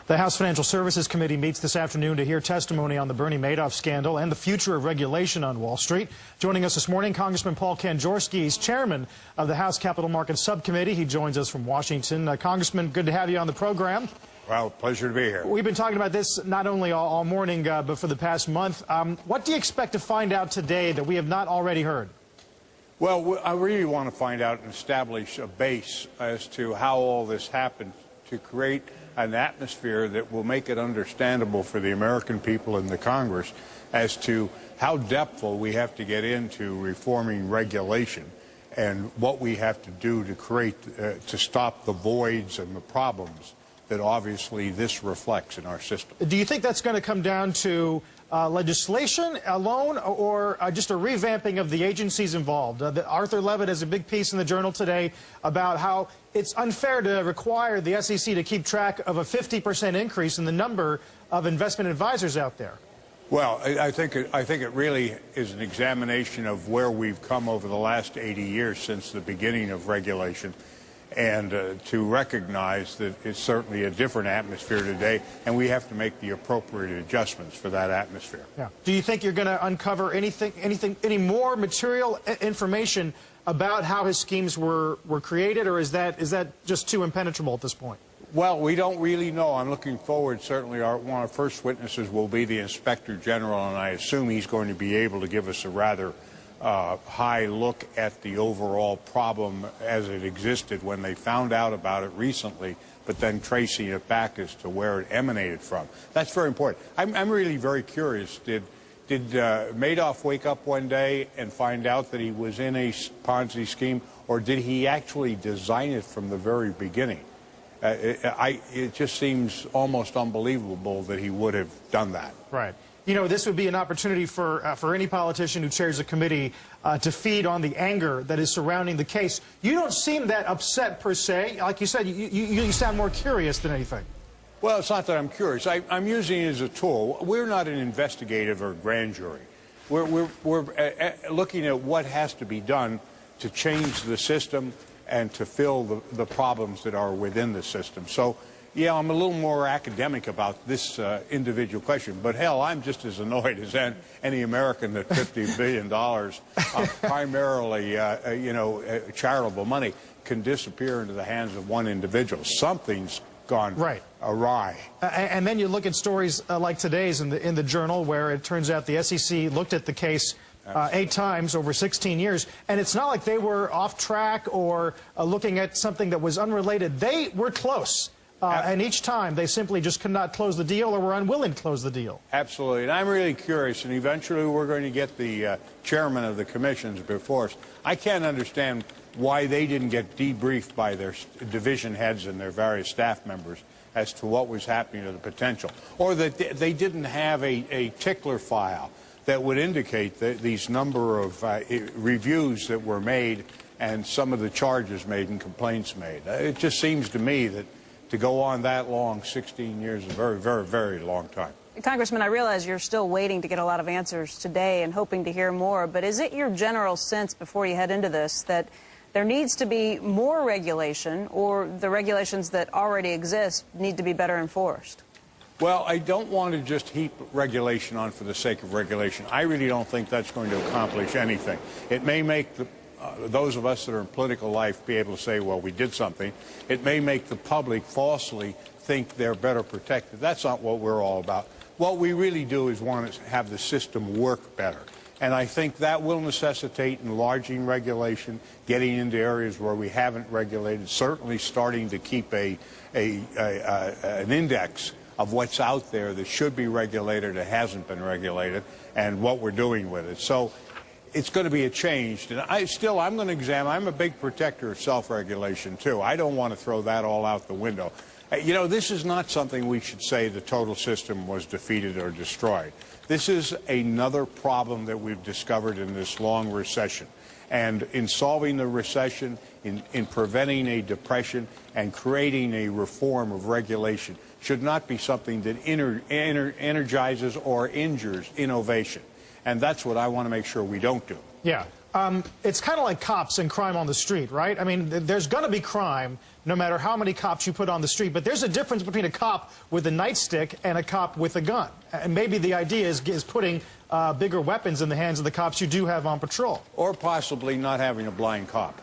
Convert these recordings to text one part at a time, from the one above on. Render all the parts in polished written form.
The House Financial Services Committee meets this afternoon to hear testimony on the Bernie Madoff scandal and the future of regulation on Wall Street. Joining us this morning, Congressman Kanjorski. He's chairman of the House Capital Markets Subcommittee. He joins us from Washington. Congressman, good to have you on the program. Well, pleasure to be here. We've been talking about this not only all morning, but for the past month. What do you expect to find out today that we have not already heard? Well, I really want to find out and establish a base as to how all this happened to create an atmosphere that will make it understandable for the American people and the Congress as to how depthful we have to get into reforming regulation and what we have to do to create, to stop the voids and the problems that obviously this reflects in our system. Do you think that's going to come down to legislation alone or just a revamping of the agencies involved? Arthur Levitt has a big piece in the Journal today about how it's unfair to require the SEC to keep track of a 50% increase in the number of investment advisors out there. Well, I think it really is an examination of where we've come over the last 80 years since the beginning of regulation, and to recognize that it's certainly a different atmosphere today, and we have to make the appropriate adjustments for that atmosphere. Yeah. Do you think you're going to uncover any more material information about how his schemes were created, or is that just too impenetrable at this point? Well, we don't really know. I'm looking forward. Certainly, one of our first witnesses will be the Inspector General, and I assume he's going to be able to give us a rather high look at the overall problem as it existed when they found out about it recently, but then tracing it back as to where it emanated from. That's very important. I'm really very curious. Did Madoff wake up one day and find out that he was in a Ponzi scheme, or did he actually design it from the very beginning? It just seems almost unbelievable that he would have done that. Right. You know, this would be an opportunity for any politician who chairs a committee to feed on the anger that is surrounding the case. You don't seem that upset, per se. Like you said, you sound more curious than anything. Well, it's not that I'm curious. I'm using it as a tool. We're not an investigative or grand jury. We're looking at what has to be done to change the system and to fill the problems that are within the system. So, yeah, I'm a little more academic about this individual question, but hell, I'm just as annoyed as any American that $50 billion of primarily, charitable money can disappear into the hands of one individual. Something's gone awry. And then you look at stories like today's in the Journal, where it turns out the SEC looked at the case 8 times over 16 years, and it's not like they were off track or looking at something that was unrelated. They were close. And each time, they simply just could not close the deal or were unwilling to close the deal. Absolutely. And I'm really curious, and eventually we're going to get the chairman of the commissions before us. I can't understand why they didn't get debriefed by their division heads and their various staff members as to what was happening to the potential, or that they didn't have a tickler file that would indicate these number of reviews that were made and some of the charges made and complaints made. It just seems to me that to go on that long, 16 years, is a very, very, very long time. Congressman, I realize you're still waiting to get a lot of answers today and hoping to hear more, but is it your general sense before you head into this that there needs to be more regulation, or the regulations that already exist need to be better enforced? Well, I don't want to just heap regulation on for the sake of regulation. I really don't think that's going to accomplish anything. It may make those of us that are in political life be able to say, well, we did something. It may make the public falsely think they're better protected. That's not what we're all about. What we really do is want to have the system work better. And I think that will necessitate enlarging regulation, getting into areas where we haven't regulated, certainly starting to keep an index of what's out there that should be regulated, that hasn't been regulated, and what we're doing with it. So it's going to be a change. And I'm going to examine. I'm a big protector of self-regulation, too. I don't want to throw that all out the window. You know, this is not something we should say the total system was defeated or destroyed. This is another problem that we've discovered in this long recession. And in solving the recession, in preventing a depression, and creating a reform of regulation should not be something that energizes or injures innovation. And that's what I want to make sure we don't do. Yeah. It's kind of like cops and crime on the street, right? I mean, there's going to be crime no matter how many cops you put on the street, but there's a difference between a cop with a nightstick and a cop with a gun. And maybe the idea is putting bigger weapons in the hands of the cops you do have on patrol. Or possibly not having a blind cop.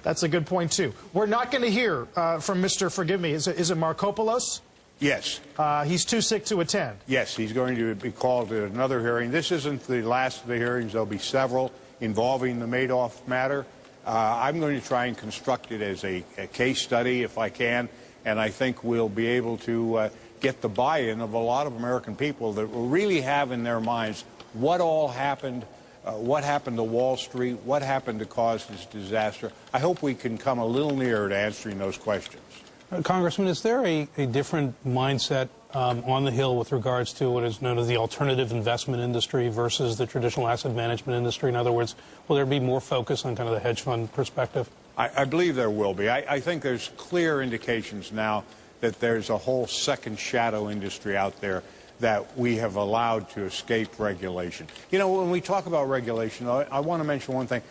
That's a good point, too. We're not going to hear from Mr. Forgive me, is it Markopoulos? Yes. He's too sick to attend. Yes, he's going to be called to another hearing. This isn't the last of the hearings. There'll be several involving the Madoff matter. I'm going to try and construct it as a case study if I can, and I think we'll be able to get the buy-in of a lot of American people that will really have in their minds what all happened, what happened to Wall Street, what happened to cause this disaster. I hope we can come a little nearer to answering those questions. Congressman, is there a different mindset on the Hill with regards to what is known as the alternative investment industry versus the traditional asset management industry? In other words, will there be more focus on kind of the hedge fund perspective? I believe there will be. I think there's clear indications now that there's a whole second shadow industry out there that we have allowed to escape regulation. You know, when we talk about regulation, I want to mention one thing.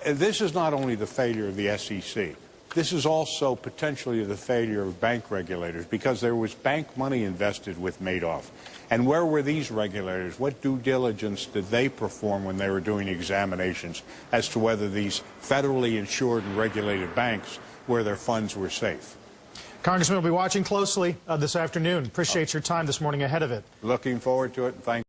This is not only the failure of the SEC. This is also potentially the failure of bank regulators, because there was bank money invested with Madoff. And where were these regulators? What due diligence did they perform when they were doing examinations as to whether these federally insured and regulated banks, where their funds were safe? Congressman, we'll be watching closely this afternoon. Appreciate your time this morning ahead of it. Looking forward to it. Thank you.